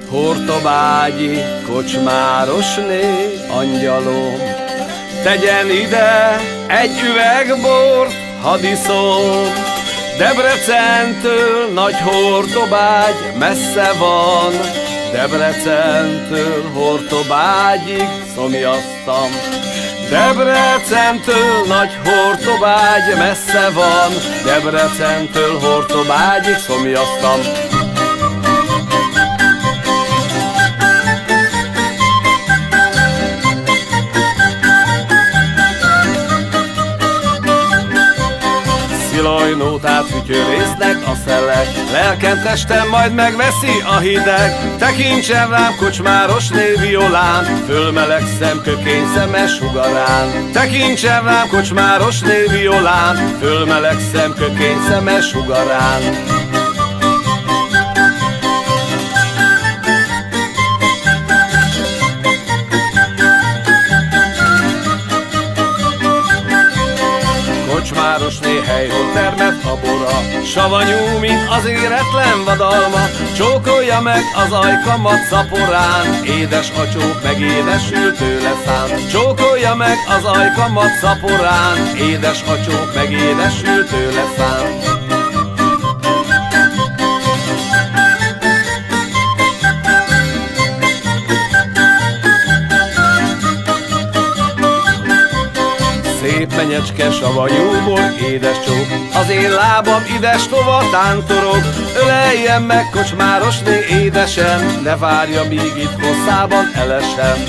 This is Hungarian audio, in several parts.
Hortobágyi kocsmárosné, angyalom, tegyen ide egy üveg bort, hadd iszom. Debrecentől nagy Hortobágy messze van, Debrecentől Hortobágyig szomjaztam. Debrecentől nagy Hortobágy messze van, Debrecentől Hortobágyig szomjaztam. Szilajnótát fütyörésznek a szelek, lelkem testem majd megveszi a hideg. Tekintsen rám kocsmárosné violán, fölmelegszem kökény szemes sugarán. Tekintsen rám kocsmárosné violán, fölmelegszem kökény szemes sugarán. Kocsmárosné helyhol termett a bora, savanyú, mint az éretlen vadalma. Csókolja meg az ajkamat szaporán, édes a csók megédesül tőle szám. Csókolja meg az ajkamat szaporán, édes a csók megédesül tőle szám. Szép menyecske, savanyú bor, édes csók, az én lábam ides tova tántorog. Öleljen meg kocsmárosné édesem, ne várja, míg itt hosszában elesem.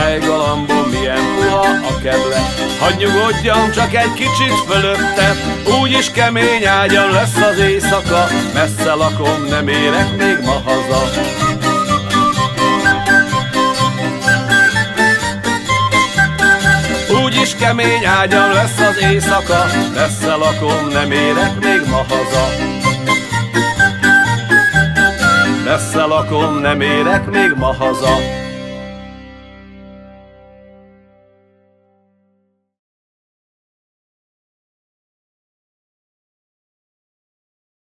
Ej galambom, milyen puha a kedve, hadd nyugodjam csak egy kicsit fölötte. Úgyis kemény ágyam lesz az éjszaka, messze lakom, nem érek még ma haza. Úgyis kemény ágyam lesz az éjszaka, messze lakom, nem érek még ma haza. Messze lakom, nem érek még ma haza.